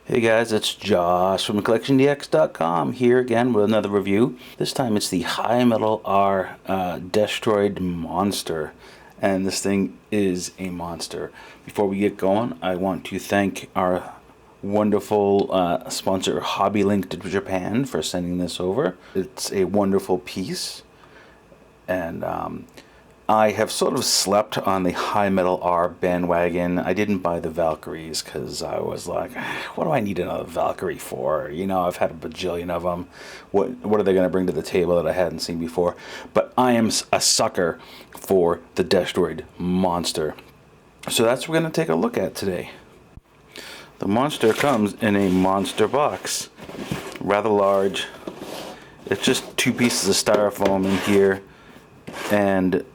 Hey guys, it's Josh from CollectionDX.com here again with another review. This time it's the High Metal R Destroid monster, and this thing is a monster. Before we get going, I want to thank our wonderful sponsor Hobby Link to Japan for sending this over. It's a wonderful piece, and I have sort of slept on the High Metal R bandwagon. I didn't buy the Valkyries because I was like, what do I need another Valkyrie for? You know, I've had a bajillion of them. What are they going to bring to the table that I hadn't seen before? But I am a sucker for the Destroid monster. So that's what we're going to take a look at today. The monster comes in a monster box. Rather large. It's just two pieces of styrofoam in here. And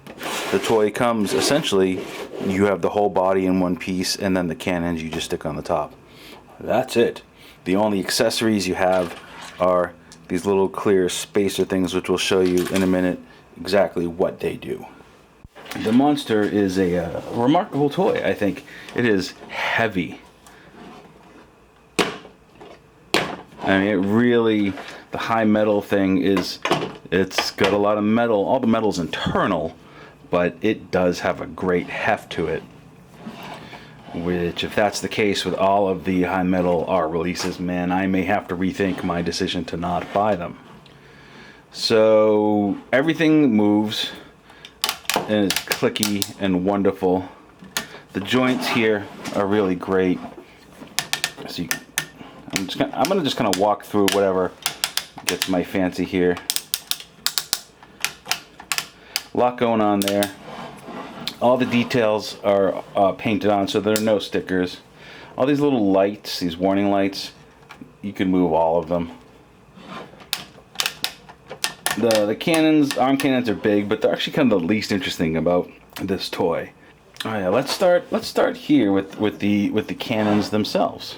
the toy comes, essentially, you have the whole body in one piece, and then the cannons you just stick on the top. That's it. The only accessories you have are these little clear spacer things, which we'll show you in a minute exactly what they do. The monster is a remarkable toy, I think. It is heavy. I mean, it really, the high metal thing is, it's got a lot of metal. All the metal's internal, but it does have a great heft to it. Which, if that's the case with all of the High Metal R releases, man, I may have to rethink my decision to not buy them. So, everything moves, and it's clicky and wonderful. The joints here are really great. So I'm gonna just kind of walk through whatever gets my fancy here. A lot going on there. All the details are painted on, so there are no stickers. All these little lights, these warning lights, you can move all of them. The cannons, arm cannons are big, but they're actually kind of the least interesting about this toy. All right, let's start here with the cannons themselves.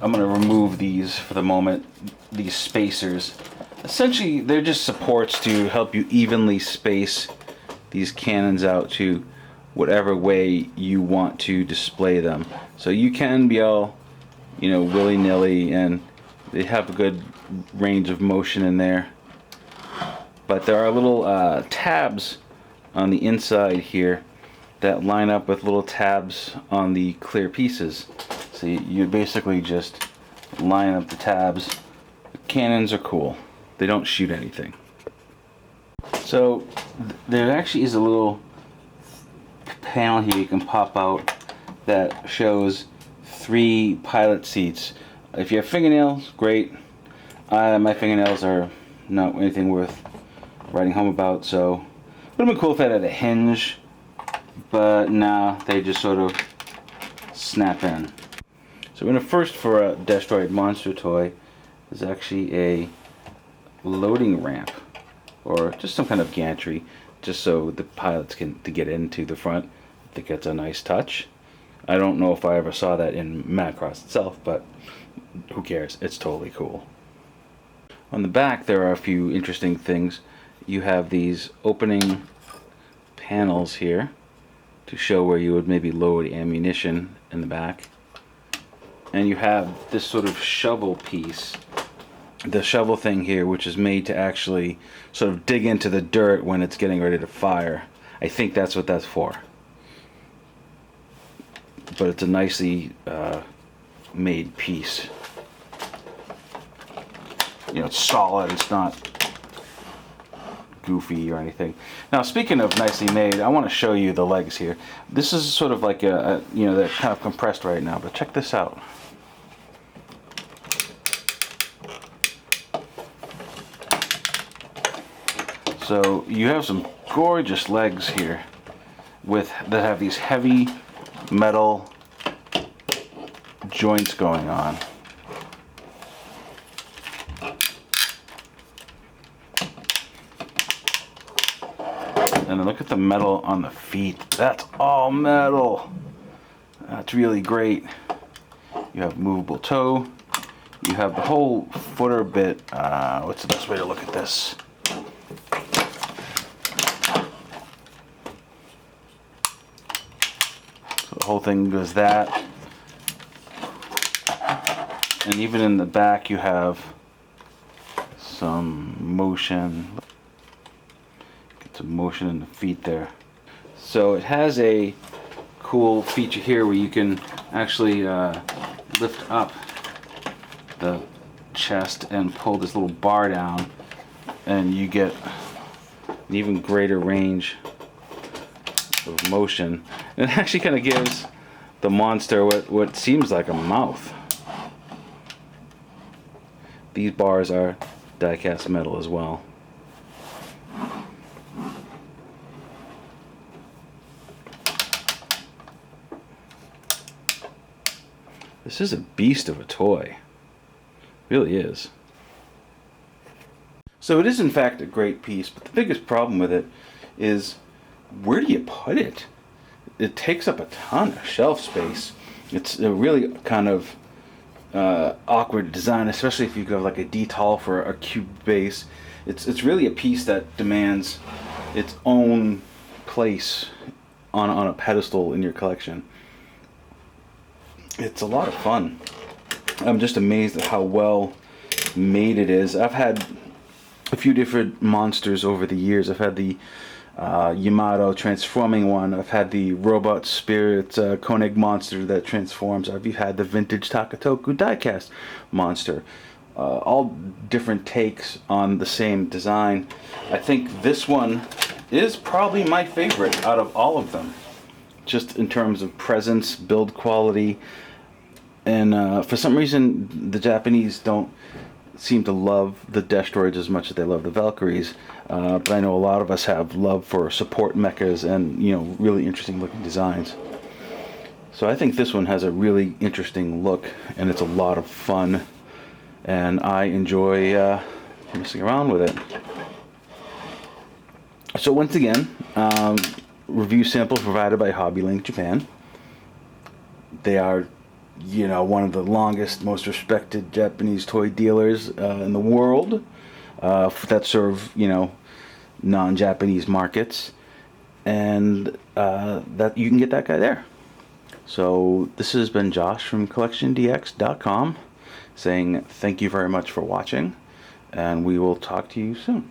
I'm going to remove these for the moment, these spacers. Essentially, they're just supports to help you evenly space these cannons out to whatever way you want to display them. So you can be all, you know, willy-nilly, and they have a good range of motion in there. But there are little tabs on the inside here that line up with little tabs on the clear pieces. So you basically just line up the tabs. The cannons are cool. They don't shoot anything. So there actually is a little panel here you can pop out that shows 3 pilot seats. If you have fingernails, great. My fingernails are not anything worth writing home about, so it would have been cool if that had a hinge, but nah, they just sort of snap in. So in a first for a Destroid monster toy, there's actually a loading ramp, or just some kind of gantry, just so the pilots can get into the front. I think that's a nice touch. I don't know if I ever saw that in Macross itself, but who cares? It's totally cool. On the back there are a few interesting things. You have these opening panels here to show where you would maybe load ammunition in the back. And you have this sort of shovel piece, the shovel thing here, which is made to actually sort of dig into the dirt when it's getting ready to fire. I think that's what that's for. But it's a nicely made piece. You know, it's solid, it's not goofy or anything. Now, speaking of nicely made, I want to show you the legs here. This is sort of like you know, they're kind of compressed right now, but check this out. So you have some gorgeous legs here that have these heavy metal joints going on. And then look at the metal on the feet. That's all metal. That's really great. You have movable toe. You have the whole footer bit. What's the best way to look at this? So the whole thing does that. And even in the back you have some motion. Get some motion in the feet there. So it has a cool feature here where you can actually lift up the chest and pull this little bar down, and you get an even greater range of motion. And it actually kind of gives the monster what seems like a mouth. These bars are die-cast metal as well. This is a beast of a toy. It really is. So it is in fact a great piece, but the biggest problem with it is, where do you put it? It takes up a ton of shelf space. It's a really kind of awkward design, especially if you go like a D-tall for a cube base. It's really a piece that demands its own place on a pedestal in your collection. It's a lot of fun. I'm just amazed at how well made it is. I've had a few different monsters over the years. I've had the Yamato transforming one. I've had the Robot Spirit Koenig monster that transforms. I've had the vintage Takatoku diecast monster. All different takes on the same design. I think this one is probably my favorite out of all of them, just in terms of presence, build quality, and for some reason the Japanese don't seem to love the Destroids as much as they love the Valkyries, but I know a lot of us have love for support mechas and, you know, really interesting looking designs. So I think this one has a really interesting look, and it's a lot of fun, and I enjoy messing around with it. So once again, review sample provided by HobbyLink Japan. They are, you know, one of the longest, most respected Japanese toy dealers in the world that serve, you know, non-Japanese markets, and that you can get that guy there. So this has been Josh from CollectionDX.com saying thank you very much for watching, and we will talk to you soon.